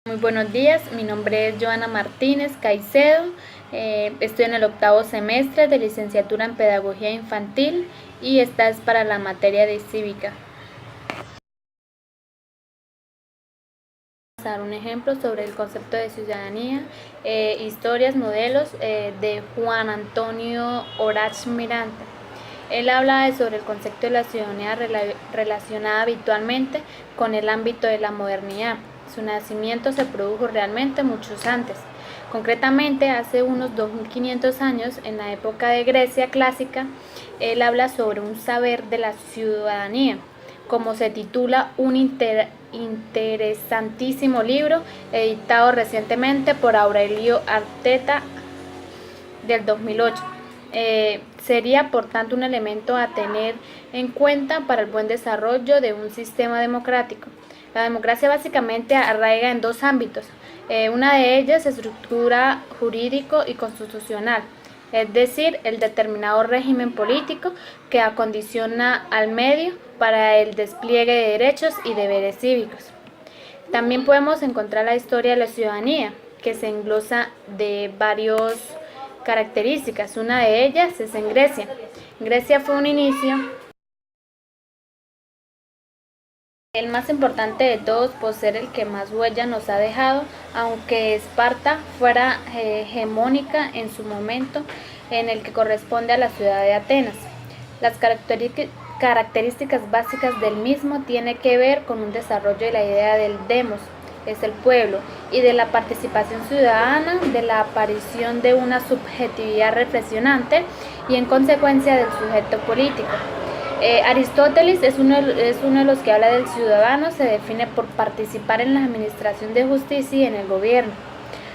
Muy buenos días, mi nombre es Joana Martínez Caicedo, estoy en el 8º semestre de licenciatura en Pedagogía Infantil y esta es para la materia de Cívica. Vamos a dar un ejemplo sobre el concepto de ciudadanía, historias, modelos de Juan Antonio Orach Miranda. Él habla sobre el concepto de la ciudadanía relacionada habitualmente con el ámbito de la modernidad. Su nacimiento se produjo realmente muchos antes, concretamente hace unos 2500 años, en la época de Grecia clásica. Él habla sobre un saber de la ciudadanía, como se titula un interesantísimo libro editado recientemente por Aurelio Arteta del 2008. Sería por tanto un elemento a tener en cuenta para el buen desarrollo de un sistema democrático. La democracia básicamente arraiga en dos ámbitos. Una de ellas es estructura jurídico y constitucional, es decir, el determinado régimen político que acondiciona al medio para el despliegue de derechos y deberes cívicos. También podemos encontrar la historia de la ciudadanía, que se englosa de varias características. Una de ellas es en Grecia. Grecia fue un inicio, el más importante de todos por ser el que más huella nos ha dejado, aunque Esparta fuera hegemónica en su momento, en el que corresponde a la ciudad de Atenas. Las características básicas del mismo tienen que ver con un desarrollo de la idea del demos, es el pueblo, y de la participación ciudadana, de la aparición de una subjetividad reflexionante y en consecuencia del sujeto político. Aristóteles es uno de los que habla del ciudadano. Se define por participar en la administración de justicia y en el gobierno,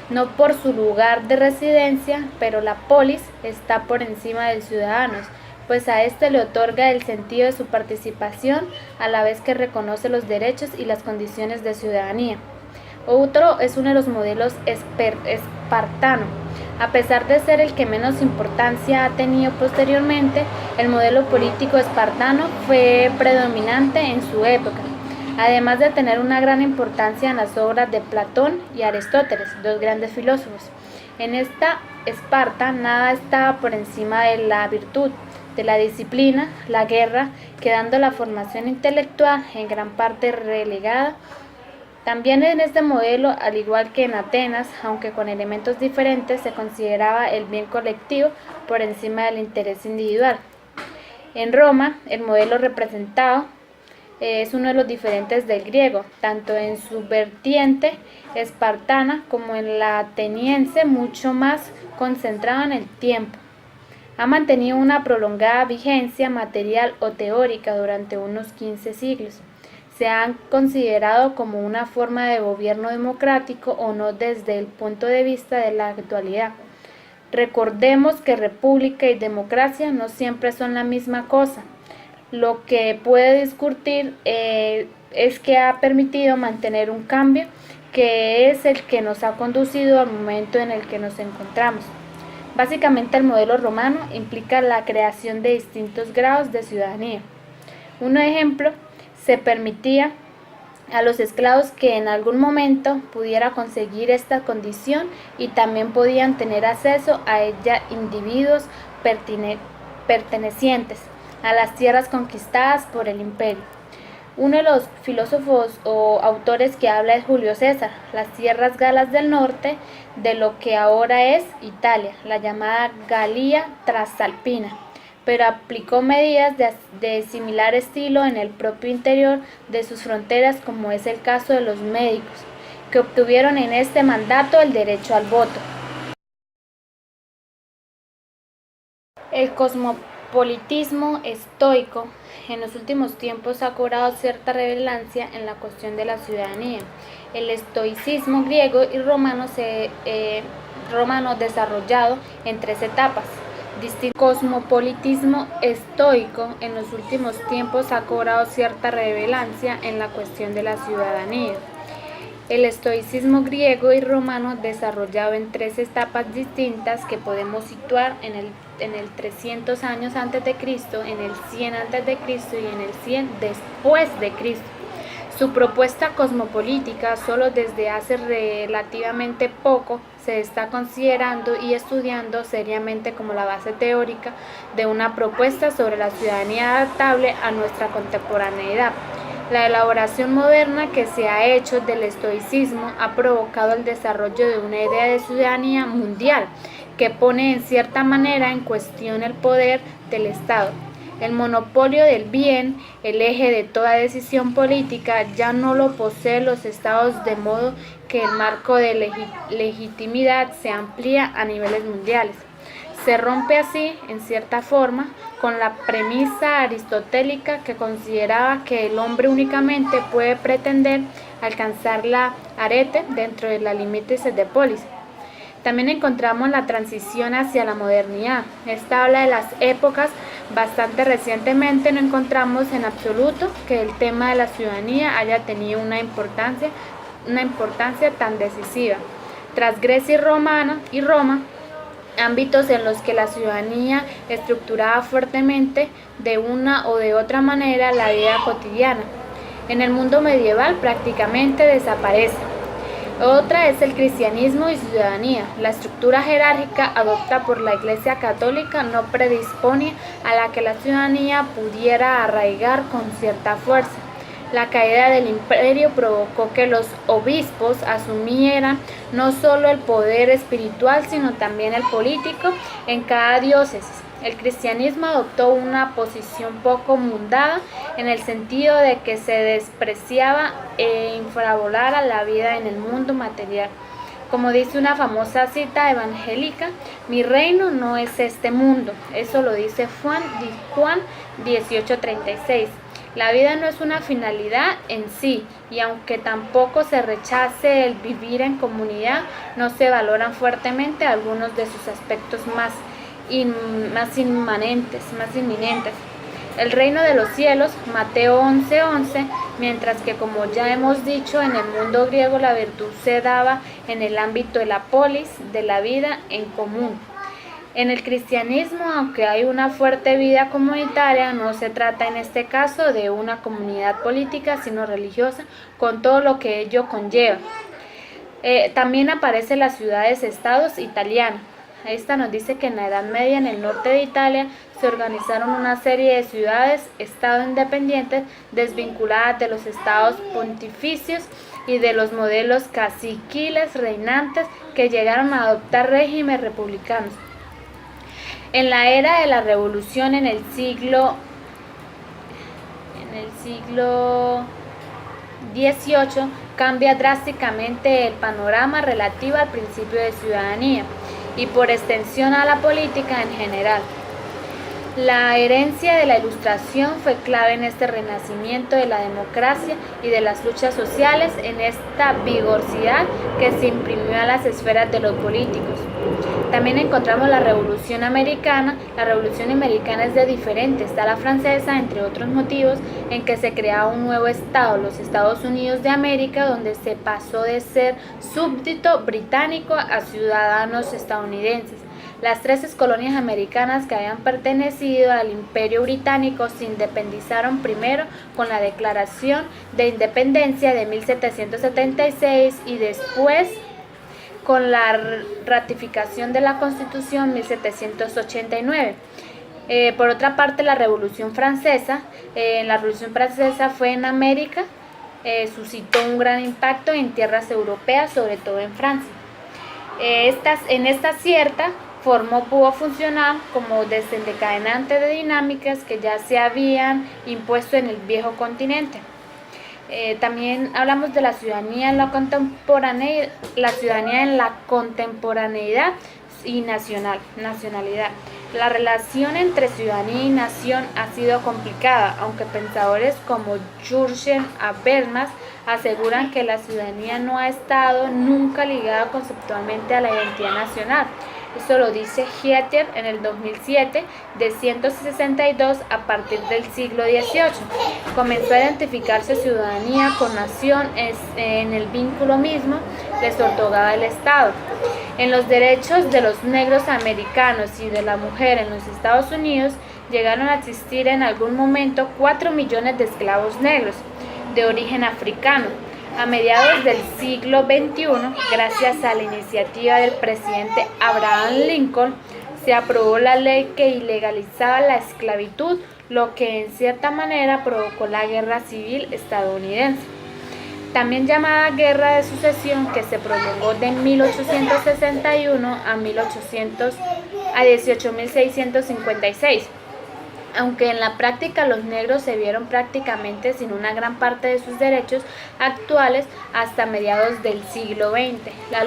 no por su lugar de residencia, pero la polis está por encima del ciudadano, pues a este le otorga el sentido de su participación a la vez que reconoce los derechos y las condiciones de ciudadanía. Otro es uno de los modelos espartano. A pesar de ser el que menos importancia ha tenido posteriormente, el modelo político espartano fue predominante en su época, además de tener una gran importancia en las obras de Platón y Aristóteles, dos grandes filósofos. En esta Esparta nada estaba por encima de la virtud, de la disciplina, la guerra, quedando la formación intelectual en gran parte relegada. También en este modelo, al igual que en Atenas, aunque con elementos diferentes, se consideraba el bien colectivo por encima del interés individual. En Roma, el modelo representado es uno de los diferentes del griego, tanto en su vertiente espartana como en la ateniense, mucho más concentrado en el tiempo. Ha mantenido una prolongada vigencia material o teórica durante unos 15 siglos. Se han considerado como una forma de gobierno democrático o no desde el punto de vista de la actualidad. Recordemos que república y democracia no siempre son la misma cosa. Lo que puede discutir es que ha permitido mantener un cambio que es el que nos ha conducido al momento en el que nos encontramos. Básicamente el modelo romano implica la creación de distintos grados de ciudadanía. Un ejemplo, se permitía a los esclavos que en algún momento pudiera conseguir esta condición y también podían tener acceso a ella individuos pertenecientes a las tierras conquistadas por el imperio. Uno de los filósofos o autores que habla es Julio César. Las tierras galas del norte de lo que ahora es Italia, la llamada Galia Transalpina, pero aplicó medidas de similar estilo en el propio interior de sus fronteras, como es el caso de los médicos, que obtuvieron en este mandato el derecho al voto. El cosmopolitismo estoico en los últimos tiempos ha cobrado cierta relevancia en la cuestión de la ciudadanía. El estoicismo griego y romano desarrollado en 3 etapas. Cosmopolitismo estoico en los últimos tiempos ha cobrado cierta relevancia en la cuestión de la ciudadanía. El estoicismo griego y romano desarrollado en 3 etapas distintas que podemos situar en el 300 años antes de Cristo, en el 100 antes de Cristo y en el 100 después de Cristo. Su propuesta cosmopolítica solo desde hace relativamente poco se está considerando y estudiando seriamente como la base teórica de una propuesta sobre la ciudadanía adaptable a nuestra contemporaneidad. La elaboración moderna que se ha hecho del estoicismo ha provocado el desarrollo de una idea de ciudadanía mundial que pone en cierta manera en cuestión el poder del Estado. El monopolio del bien, el eje de toda decisión política, ya no lo poseen los estados, de modo que el marco de legitimidad se amplía a niveles mundiales. Se rompe así, en cierta forma, con la premisa aristotélica que consideraba que el hombre únicamente puede pretender alcanzar la arete dentro de los límites de polis. También encontramos la transición hacia la modernidad. Esta habla de las épocas. Bastante recientemente no encontramos en absoluto que el tema de la ciudadanía haya tenido una importancia tan decisiva. Tras Grecia y Roma, ámbitos en los que la ciudadanía estructuraba fuertemente de una o de otra manera la vida cotidiana. En el mundo medieval prácticamente desaparece. Otra es el cristianismo y ciudadanía. La estructura jerárquica adoptada por la Iglesia Católica no predispone a la que la ciudadanía pudiera arraigar con cierta fuerza. La caída del imperio provocó que los obispos asumieran no solo el poder espiritual, sino también el político en cada diócesis. El cristianismo adoptó una posición poco mundana en el sentido de que se despreciaba e infravaloraba la vida en el mundo material. Como dice una famosa cita evangélica, mi reino no es este mundo. Eso lo dice Juan 18:36. La vida no es una finalidad en sí, y aunque tampoco se rechace el vivir en comunidad, no se valoran fuertemente algunos de sus aspectos más inminentes. El reino de los cielos, Mateo 11:11, mientras que, como ya hemos dicho, en el mundo griego la virtud se daba en el ámbito de la polis, de la vida en común. En el cristianismo, aunque hay una fuerte vida comunitaria, no se trata en este caso de una comunidad política, sino religiosa, con todo lo que ello conlleva. También aparecen las ciudades-estados italianas. Esta nos dice que en la Edad Media, en el norte de Italia, se organizaron una serie de ciudades-estado independientes desvinculadas de los estados pontificios y de los modelos caciquiles reinantes que llegaron a adoptar regímenes republicanos. En la era de la Revolución, en el siglo XVIII, cambia drásticamente el panorama relativo al principio de ciudadanía y por extensión a la política en general. La herencia de la Ilustración fue clave en este renacimiento de la democracia y de las luchas sociales, en esta vigorosidad que se imprimió a las esferas de los políticos. También encontramos la Revolución Americana. La Revolución Americana es de diferente, está la francesa, entre otros motivos, en que se crea un nuevo estado, los Estados Unidos de América, donde se pasó de ser súbdito británico a ciudadanos estadounidenses. Las 13 colonias americanas que habían pertenecido al Imperio Británico se independizaron primero con la Declaración de Independencia de 1776 y después con la ratificación de la Constitución 1789. Por otra parte, la Revolución Francesa, fue en América, suscitó un gran impacto en tierras europeas, sobre todo en Francia. En esta cierta pudo funcionar como desencadenante de dinámicas que ya se habían impuesto en el viejo continente. También hablamos de la ciudadanía en la contemporaneidad y nacionalidad. La relación entre ciudadanía y nación ha sido complicada, aunque pensadores como Jürgen Habermas aseguran que la ciudadanía no ha estado nunca ligada conceptualmente a la identidad nacional. Eso lo dice Heather en el 2007, de 162 a partir del siglo XVIII. Comenzó a identificarse ciudadanía con nación en el vínculo mismo les otorgaba el Estado. En los derechos de los negros americanos y de la mujer en los Estados Unidos llegaron a existir en algún momento 4 millones de esclavos negros. de origen africano. A mediados del siglo XXI, gracias a la iniciativa del presidente Abraham Lincoln, se aprobó la ley que ilegalizaba la esclavitud, lo que en cierta manera provocó la Guerra Civil estadounidense, también llamada Guerra de Sucesión, que se prolongó de 1861 a 18.656. Aunque en la práctica los negros se vieron prácticamente sin una gran parte de sus derechos actuales hasta mediados del siglo XX. La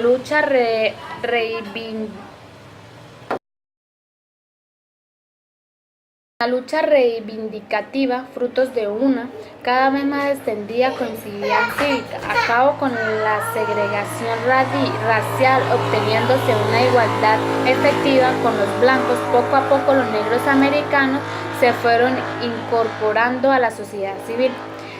lucha reivindicativa, frutos de una cada vez más extendida coincidencia cívica, acabó con la segregación racial, obteniéndose una igualdad efectiva con los blancos. Poco a poco los negros americanos se fueron incorporando a la sociedad civil.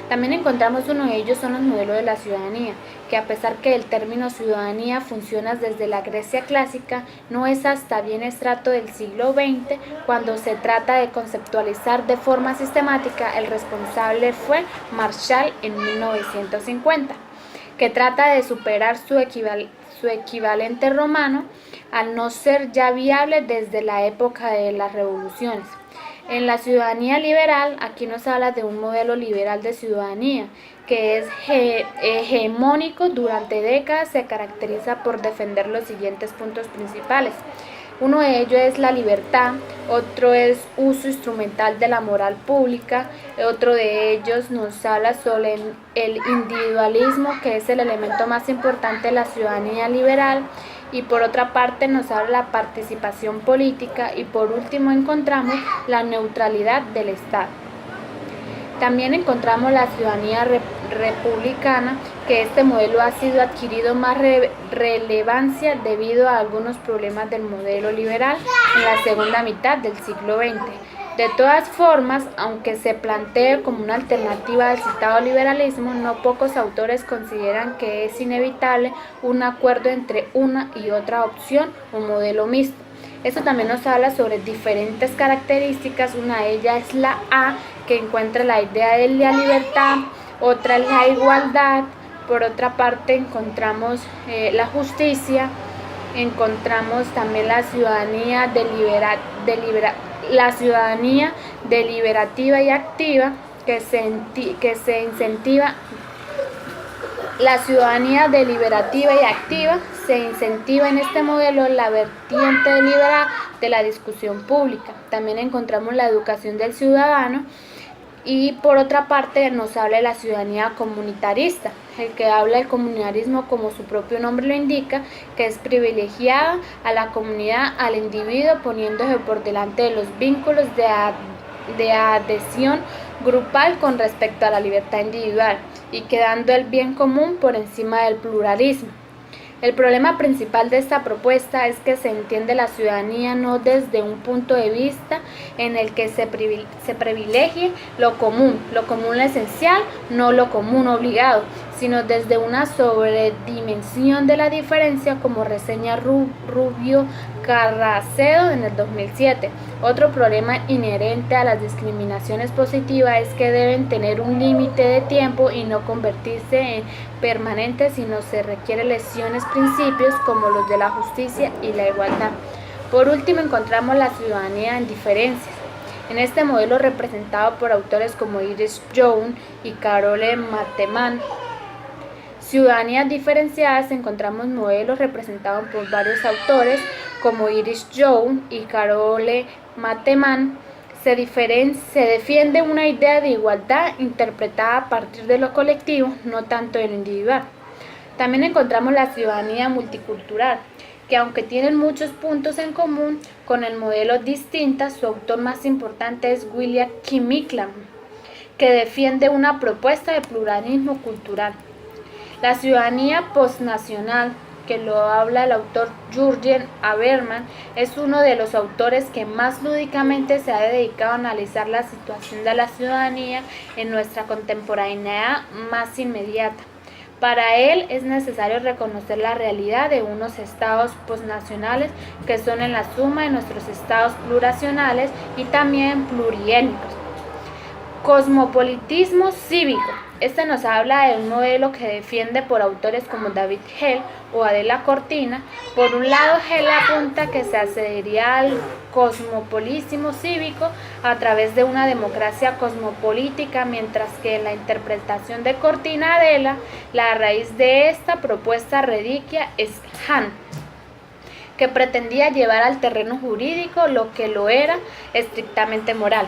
También encontramos uno de ellos son los modelos de la ciudadanía, que a pesar que el término ciudadanía funciona desde la Grecia clásica, no es hasta bien estrato del siglo XX cuando se trata de conceptualizar de forma sistemática. El responsable fue Marshall en 1950, que trata de superar su equivalente romano, al no ser ya viable desde la época de las revoluciones. En la ciudadanía liberal, aquí nos habla de un modelo liberal de ciudadanía que es hegemónico durante décadas. Se caracteriza por defender los siguientes puntos principales. Uno de ellos es la libertad, otro es uso instrumental de la moral pública, otro de ellos nos habla sobre el individualismo, que es el elemento más importante de la ciudadanía liberal, y por otra parte nos habla la participación política, y por último encontramos la neutralidad del Estado. También encontramos la ciudadanía republicana, que este modelo ha sido adquirido más relevancia debido a algunos problemas del modelo liberal en la segunda mitad del siglo XX. De todas formas, aunque se plantee como una alternativa al citado liberalismo, no pocos autores consideran que es inevitable un acuerdo entre una y otra opción o modelo mixto. Esto también nos habla sobre diferentes características. Una de ellas es la A, que encuentra la idea de la libertad, otra es la igualdad, por otra parte encontramos la justicia, encontramos también la ciudadanía deliberativa y activa, que se incentiva. La ciudadanía deliberativa y activa se incentiva en este modelo la vertiente deliberada de la discusión pública. También encontramos la educación del ciudadano, y por otra parte nos habla de la ciudadanía comunitarista, el que habla del comunitarismo como su propio nombre lo indica, que es privilegiada a la comunidad, al individuo, poniéndose por delante de los vínculos de adhesión grupal con respecto a la libertad individual, y quedando el bien común por encima del pluralismo. El problema principal de esta propuesta es que se entiende la ciudadanía no desde un punto de vista en el que se privilegie lo común esencial, no lo común obligado, sino desde una sobredimensión de la diferencia, como reseña Rubio Carracedo en el 2007. Otro problema inherente a las discriminaciones positivas es que deben tener un límite de tiempo y no convertirse en permanentes, sino se requieren lesiones principios como los de la justicia y la igualdad. Por último encontramos la ciudadanía en diferencias. En este modelo, representado por autores como Iris Jones y Carole Mateman. Ciudadanías diferenciadas, encontramos modelos representados por varios autores como Iris Jones y Carole Mateman. Se defiende una idea de igualdad interpretada a partir de lo colectivo, no tanto de lo individual. También encontramos la ciudadanía multicultural, que aunque tienen muchos puntos en común con el modelo distinta, su autor más importante es William Kimickham, que defiende una propuesta de pluralismo cultural. La ciudadanía postnacional, que lo habla el autor Jürgen Habermas, es uno de los autores que más lúdicamente se ha dedicado a analizar la situación de la ciudadanía en nuestra contemporaneidad más inmediata. Para él es necesario reconocer la realidad de unos estados postnacionales que son en la suma de nuestros estados plurinacionales y también pluriétnicos. Cosmopolitismo cívico. Este nos habla de un modelo que defiende por autores como David Hell o Adela Cortina. Por un lado, Hell apunta que se accedería al cosmopolismo cívico a través de una democracia cosmopolítica, mientras que en la interpretación de Cortina Adela, la raíz de esta propuesta radica es Han, que pretendía llevar al terreno jurídico lo que lo era estrictamente moral.